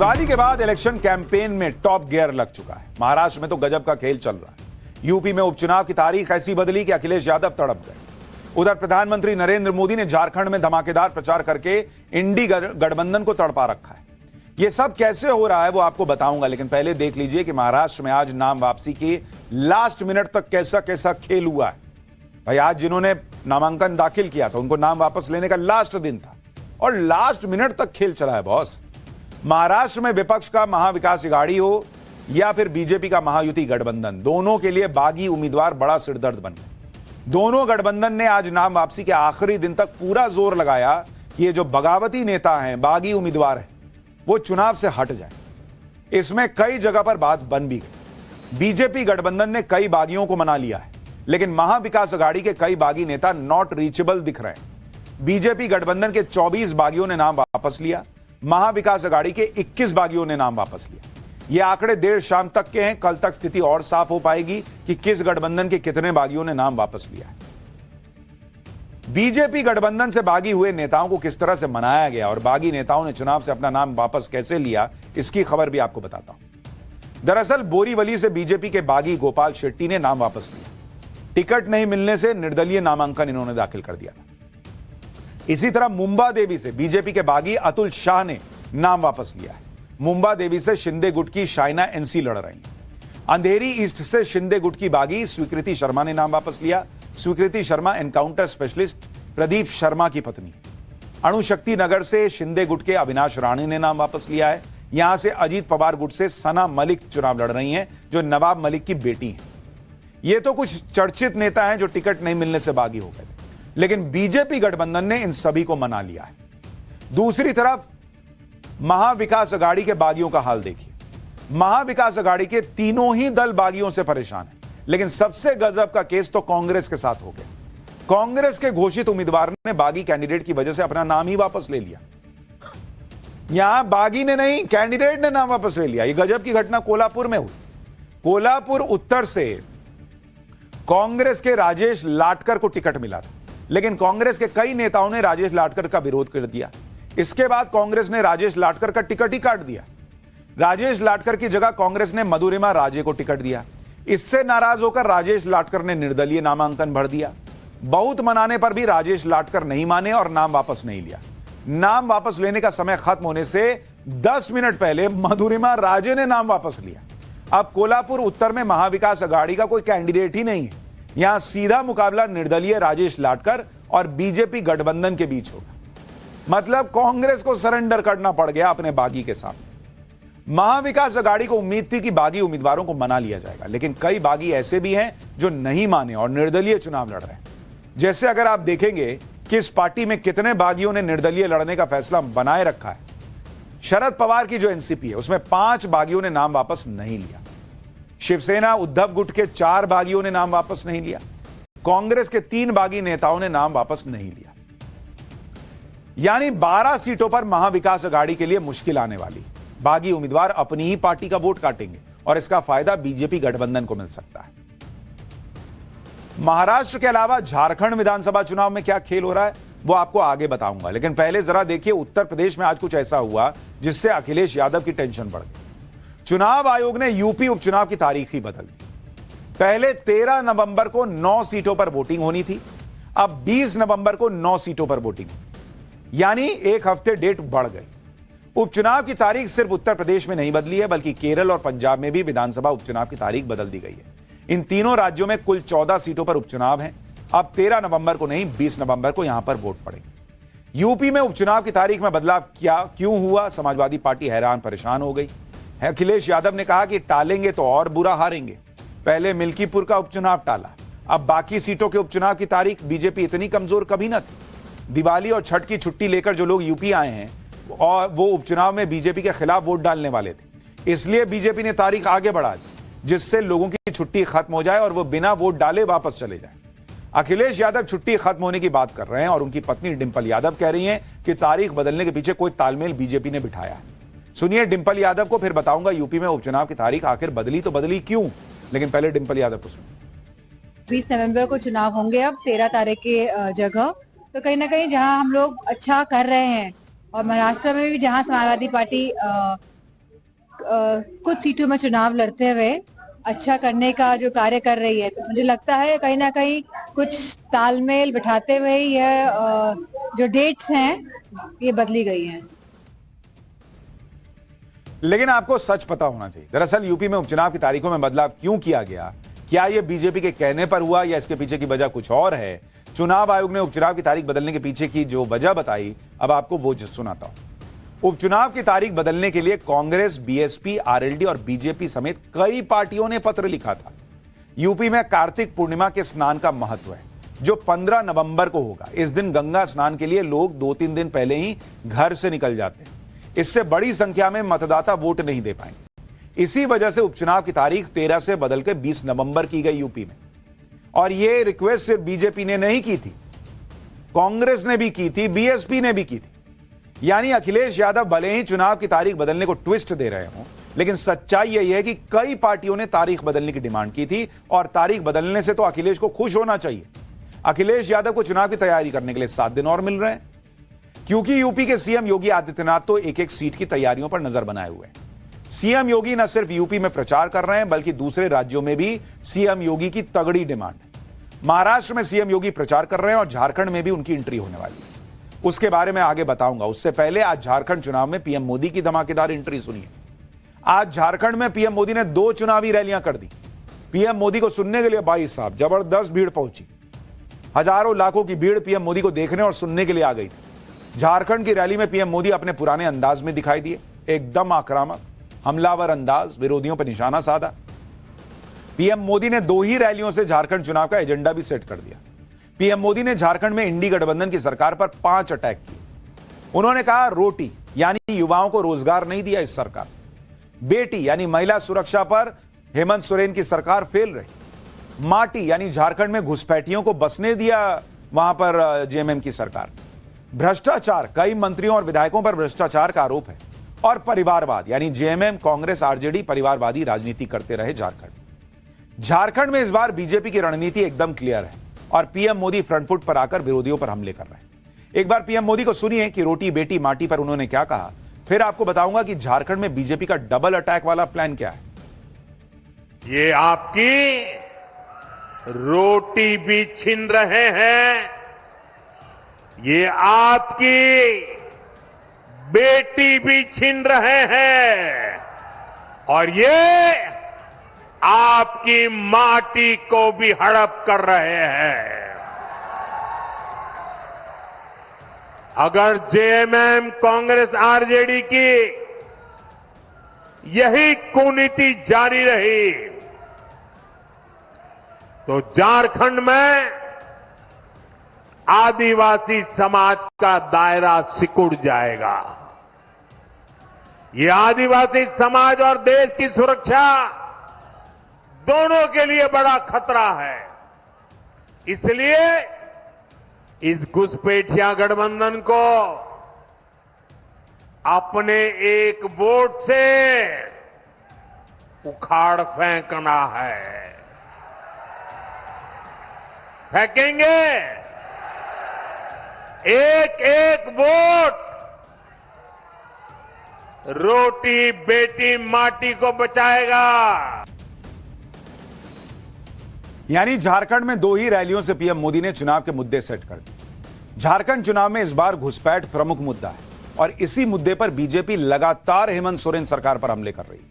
दिवाली के बाद election campaign में टॉप गियर लग चुका है। महाराष्ट्र में तो गजब का खेल चल रहा है। यूपी में उपचुनाव की तारीख ऐसी बदली कि अखिलेश यादव तड़प गए। उधर प्रधानमंत्री नरेंद्र मोदी ने झारखंड में धमाकेदार प्रचार करके इंडी गठबंधन को तड़पा रखा है। यह सब कैसे हो रहा है वो आपको बताऊंगा, लेकिन पहले देख लीजिए कि महाराष्ट्र में आज नाम वापसी के लास्ट मिनट तक कैसा कैसा खेल हुआ है। भाई आज जिन्होंने नामांकन दाखिल किया था उनको नाम वापस लेने का लास्ट दिन था और लास्ट मिनट तक खेल चला है बॉस। महाराष्ट्र में विपक्ष का महाविकास अघाड़ी हो या फिर बीजेपी का महायुति गठबंधन, दोनों के लिए बागी उम्मीदवार बड़ा सिरदर्द बन गए। दोनों गठबंधन ने आज नाम वापसी के आखिरी दिन तक पूरा जोर लगाया कि ये जो बगावती नेता हैं, बागी उम्मीदवार हैं, वो चुनाव से हट जाए। इसमें कई जगह पर बात बन भी गई। बीजेपी गठबंधन ने कई बागियों को मना लिया है, लेकिन महाविकास अघाड़ी के कई बागी नेता नॉट रीचेबल दिख रहे हैं। बीजेपी गठबंधन के 24 बागियों ने नाम वापस लिया, महाविकास अघाड़ी के 21 बागियों ने नाम वापस लिया। ये आंकड़े देर शाम तक के हैं। कल तक स्थिति और साफ हो पाएगी कि किस गठबंधन के कितने बागियों ने नाम वापस लिया है। बीजेपी गठबंधन से बागी हुए नेताओं को किस तरह से मनाया गया और बागी नेताओं ने चुनाव से अपना नाम वापस कैसे लिया, इसकी खबर भी आपको बताता हूं। दरअसल बोरीवली से बीजेपी के बागी गोपाल शेट्टी ने नाम वापस लिया। टिकट नहीं मिलने से निर्दलीय नामांकन इन्होंने दाखिल कर दिया था। इसी तरह मुंबा देवी से बीजेपी के बागी अतुल शाह ने नाम वापस लिया है। मुंबा देवी से शिंदे गुट की शाइना एनसी लड़ रही हैं। अंधेरी ईस्ट से शिंदे गुट की बागी स्वीकृति शर्मा ने नाम वापस लिया। स्वीकृति शर्मा एनकाउंटर स्पेशलिस्ट प्रदीप शर्मा की पत्नी। अणुशक्ति नगर से शिंदे गुट के अविनाश राणे ने नाम वापस लिया है। यहां से अजीत पवार गुट से सना मलिक चुनाव लड़ रही हैं, जो नवाब मलिक की बेटी हैं। ये तो कुछ चर्चित नेता हैं जो टिकट नहीं मिलने से बागी हो गए थे, लेकिन बीजेपी गठबंधन ने इन सभी को मना लिया है। दूसरी तरफ महाविकास अघाड़ी के बागियों का हाल देखिए। महाविकास अघाड़ी के तीनों ही दल बागियों से परेशान हैं, लेकिन सबसे गजब का केस तो कांग्रेस के साथ हो गया। कांग्रेस के घोषित उम्मीदवार ने बागी कैंडिडेट की वजह से अपना नाम ही वापस ले लिया। यहां बागी ने नहीं, कैंडिडेट ने नाम वापस ले लिया। यह गजब की घटना कोल्हापुर में हुई। कोल्हापुर उत्तर से कांग्रेस के राजेश लाटकर को टिकट मिला था, लेकिन कांग्रेस के कई नेताओं ने राजेश लाटकर का विरोध कर दिया। इसके बाद कांग्रेस ने राजेश लाटकर का टिकट ही काट दिया। राजेश लाटकर की जगह कांग्रेस ने मधुरिमा राजे को टिकट दिया। इससे नाराज होकर राजेश लाटकर ने निर्दलीय नामांकन भर दिया। बहुत मनाने पर भी राजेश लाटकर नहीं माने और नाम वापस नहीं लिया। नाम वापस लेने का समय खत्म होने से 10 मिनट पहले मधुरिमा राजे ने नाम वापस लिया। अब कोल्हापुर उत्तर में महाविकास अघाड़ी का कोई कैंडिडेट ही नहीं है। यहां सीधा मुकाबला निर्दलीय राजेश लाटकर और बीजेपी गठबंधन के बीच होगा। मतलब कांग्रेस को सरेंडर करना पड़ गया अपने बागी के सामने। महाविकास अघाड़ी को उम्मीद थी कि बागी उम्मीदवारों को मना लिया जाएगा, लेकिन कई बागी ऐसे भी हैं जो नहीं माने और निर्दलीय चुनाव लड़ रहे हैं। जैसे अगर आप देखेंगे कि इस पार्टी में कितने बागियों ने निर्दलीय लड़ने का फैसला बनाए रखा है। शरद पवार की जो एनसीपी है उसमें 5 बागियों ने नाम वापस नहीं लिया। शिवसेना उद्धव गुट के 4 बागियों ने नाम वापस नहीं लिया। कांग्रेस के 3 बागी नेताओं ने नाम वापस नहीं लिया। यानी 12 सीटों पर महाविकास अघाड़ी के लिए मुश्किल आने वाली। बागी उम्मीदवार अपनी ही पार्टी का वोट काटेंगे और इसका फायदा बीजेपी गठबंधन को मिल सकता है। महाराष्ट्र के अलावा झारखंड विधानसभा चुनाव में क्या खेल हो रहा है वो आपको आगे बताऊंगा, लेकिन पहले जरा देखिए उत्तर प्रदेश में आज कुछ ऐसा हुआ जिससे अखिलेश यादव की टेंशन बढ़ गई। चुनाव आयोग ने यूपी उपचुनाव की तारीख ही बदल दी। पहले 13 नवंबर को 9 सीटों पर वोटिंग होनी थी, अब 20 नवंबर को 9 सीटों पर वोटिंग, यानी एक हफ्ते डेट बढ़ गई। उपचुनाव की तारीख सिर्फ उत्तर प्रदेश में नहीं बदली है, बल्कि केरल और पंजाब में भी विधानसभा उपचुनाव की तारीख बदल दी गई है। इन तीनों राज्यों में कुल 14 सीटों पर उपचुनाव हैं। अब 13 नवंबर को नहीं, 20 नवंबर को यहां पर वोट पड़ेगी। यूपी में उपचुनाव की तारीख में बदलाव क्यों हुआ, समाजवादी पार्टी हैरान परेशान हो गई। अखिलेश यादव ने कहा कि टालेंगे तो और बुरा हारेंगे। पहले मिल्कीपुर का उपचुनाव टाला, अब बाकी सीटों के उपचुनाव की तारीख। बीजेपी इतनी कमजोर कभी न थी। दिवाली और छठ की छुट्टी लेकर जो लोग यूपी आए हैं और वो उपचुनाव में बीजेपी के खिलाफ वोट डालने वाले थे, इसलिए बीजेपी ने तारीख आगे बढ़ा दी, जिससे लोगों की छुट्टी खत्म हो जाए और वो बिना वोट डाले वापस चले जाए। अखिलेश यादव छुट्टी खत्म होने की बात कर रहे हैं और उनकी पत्नी डिंपल यादव कह रही हैं कि तारीख बदलने के पीछे कोई तालमेल बीजेपी ने बिठाया है। सुनिए डिंपल यादव को, फिर बताऊंगा यूपी में उपचुनाव की तारीख आखिर बदली तो बदली क्यों, लेकिन पहले डिंपल यादव को सुनिए। 20 नवंबर को चुनाव होंगे अब 13 तारीख के जगह, तो कहीं ना कहीं जहां हम लोग अच्छा कर रहे हैं और महाराष्ट्र में भी जहां समाजवादी पार्टी कुछ सीटों में चुनाव लड़ते हुए अच्छा करने का जो कार्य कर रही है, तो मुझे लगता है कहीं ना कहीं कुछ तालमेल बिठाते हुए ही यह जो डेट्स हैं ये बदली गई हैं। लेकिन आपको सच पता होना चाहिए, दरअसल यूपी में उपचुनाव की तारीखों में बदलाव क्यों किया गया, क्या यह बीजेपी के कहने पर हुआ या इसके पीछे की वजह कुछ और है। चुनाव आयोग ने उपचुनाव की तारीख बदलने के पीछे की जो वजह बताई, अब आपको वो सुनाता हूं। उपचुनाव की तारीख बदलने के लिए कांग्रेस, बीएसपी, आरएलडी और बीजेपी समेत कई पार्टियों ने पत्र लिखा था। यूपी में कार्तिक पूर्णिमा के स्नान का महत्व है, जो 15 नवंबर को होगा। इस दिन गंगा स्नान के लिए लोग 2-3 दिन पहले ही घर से निकल जाते हैं। इससे बड़ी संख्या में मतदाता वोट नहीं दे पाएंगे। इसी वजह से उपचुनाव की तारीख 13 से बदलकर 20 नवंबर की गई यूपी में। और यह रिक्वेस्ट सिर्फ बीजेपी ने नहीं की थी, कांग्रेस ने भी की थी, बीएसपी ने भी की थी। यानी अखिलेश यादव भले ही चुनाव की तारीख बदलने को ट्विस्ट दे रहे हों, लेकिन सच्चाई यही है कि कई पार्टियों ने तारीख बदलने की डिमांड की थी। और तारीख बदलने से तो अखिलेश को खुश होना चाहिए। अखिलेश यादव को चुनाव की तैयारी करने के लिए 7 दिन और मिल रहे हैं, क्योंकि यूपी के सीएम योगी आदित्यनाथ तो एक एक सीट की तैयारियों पर नजर बनाए हुए हैं। सीएम योगी न सिर्फ यूपी में प्रचार कर रहे हैं, बल्कि दूसरे राज्यों में भी सीएम योगी की तगड़ी डिमांड है। महाराष्ट्र में सीएम योगी प्रचार कर रहे हैं और झारखंड में भी उनकी एंट्री होने वाली है। उसके बारे में आगे बताऊंगा। उससे पहले आज झारखंड चुनाव में पीएम मोदी की धमाकेदार एंट्री सुनिए। आज झारखंड में पीएम मोदी ने 2 चुनावी रैलियां कर दी। पीएम मोदी को सुनने के लिए भाई साहब जबरदस्त भीड़ पहुंची। हजारों लाखों की भीड़ पीएम मोदी को देखने और सुनने के लिए आ गई थी। झारखंड की रैली में पीएम मोदी अपने पुराने अंदाज में दिखाई दिए, एकदम आक्रामक, हमलावर अंदाज, विरोधियों पर निशाना साधा। पीएम मोदी ने 2 ही रैलियों से झारखंड चुनाव का एजेंडा भी सेट कर दिया। पीएम मोदी ने झारखंड में इंडी गठबंधन की सरकार पर 5 अटैक किए। उन्होंने कहा रोटी यानी युवाओं को रोजगार नहीं दिया इस सरकार, बेटी यानी महिला सुरक्षा पर हेमंत सोरेन की सरकार फेल रही, माटी यानी झारखंड में घुसपैठियों को बसने दिया वहां पर जेएमएम की सरकार, भ्रष्टाचार, कई मंत्रियों और विधायकों पर भ्रष्टाचार का आरोप है, और परिवारवाद यानी जेएमएम, कांग्रेस, आरजेडी परिवारवादी राजनीति करते रहे झारखंड में इस बार बीजेपी की रणनीति एकदम क्लियर है और पीएम मोदी फ्रंट फुट पर आकर विरोधियों पर हमले कर रहे हैं। एक बार पीएम मोदी को सुनिए कि रोटी बेटी माटी पर उन्होंने क्या कहा, फिर आपको बताऊंगा कि झारखंड में बीजेपी का डबल अटैक वाला प्लान क्या है। ये आपकी रोटी भी छीन रहे हैं, ये आपकी बेटी भी छीन रहे हैं, और ये आपकी माटी को भी हड़प कर रहे हैं। अगर जेएमएम, कांग्रेस, आरजेडी की यही कुनीति जारी रही तो झारखंड में आदिवासी समाज का दायरा सिकुड़ जाएगा। ये आदिवासी समाज और देश की सुरक्षा दोनों के लिए बड़ा खतरा है। इसलिए इस घुसपैठिया गठबंधन को अपने एक वोट से उखाड़ फेंकना है। फेंकेंगे, एक एक वोट रोटी बेटी माटी को बचाएगा। यानी झारखंड में 2 ही रैलियों से पीएम मोदी ने चुनाव के मुद्दे सेट कर दिए। झारखंड चुनाव में इस बार घुसपैठ प्रमुख मुद्दा है और इसी मुद्दे पर बीजेपी लगातार हेमंत सोरेन सरकार पर हमले कर रही है।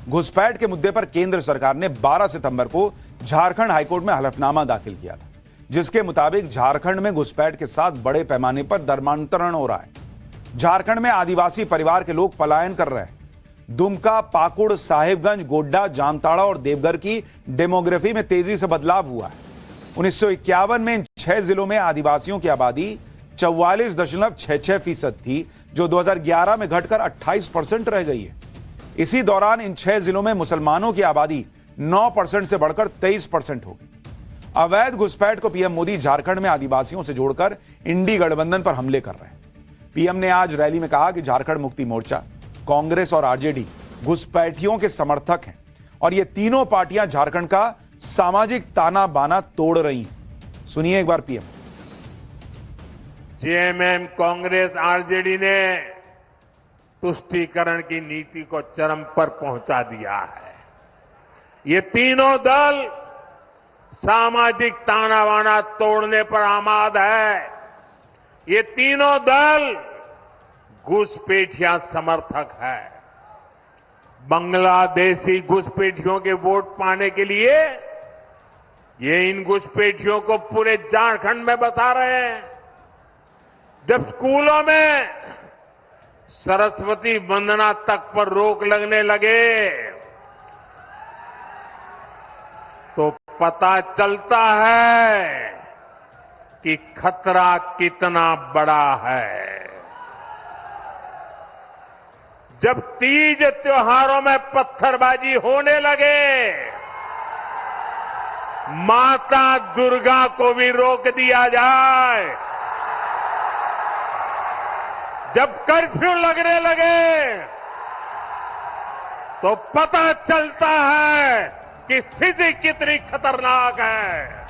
घुसपैठ के मुद्दे पर केंद्र सरकार ने 12 सितंबर को झारखंड हाईकोर्ट में हलफनामा दाखिल किया था, जिसके मुताबिक झारखंड में घुसपैठ के साथ बड़े पैमाने पर धर्मांतरण हो रहा है। झारखंड में आदिवासी परिवार के लोग पलायन कर रहे हैं। दुमका, पाकुड़, साहिबगंज, गोड्डा, जामताड़ा और देवघर की डेमोग्राफी में तेजी से बदलाव हुआ है। 1951 में इन 6 जिलों में आदिवासियों की आबादी 44.66% थी, जो 2011 में घटकर 28% रह गई है। इसी दौरान इन 6 जिलों में मुसलमानों की आबादी 9% से बढ़कर 23% हो गई। अवैध घुसपैठ को पीएम मोदी झारखंड में आदिवासियों से जोड़कर इंडी गठबंधन पर हमले कर रहे हैं। पीएम ने आज रैली में कहा कि झारखंड मुक्ति मोर्चा, कांग्रेस और आरजेडी घुसपैठियों के समर्थक हैं और ये तीनों पार्टियां झारखंड का सामाजिक ताना बाना तोड़ रही हैं। सुनिए एक बार पीएम। जेएमएम, कांग्रेस, आरजेडी ने तुष्टीकरण की नीति को चरम पर पहुंचा दिया है। ये तीनों दल सामाजिक तानाबाना तोड़ने पर आमाद है। ये तीनों दल घुसपैठिया समर्थक है। बांग्लादेशी घुसपैठियों के वोट पाने के लिए ये इन घुसपैठियों को पूरे झारखंड में बसा रहे हैं। जब स्कूलों में सरस्वती वंदना तक पर रोक लगने लगे तो पता चलता है कि खतरा कितना बड़ा है। जब तीज त्योहारों में पत्थरबाजी होने लगे, माता दुर्गा को भी रोक दिया जाए, जब कर्फ्यू लगने लगे तो पता चलता है कि स्थिति कितनी खतरनाक है।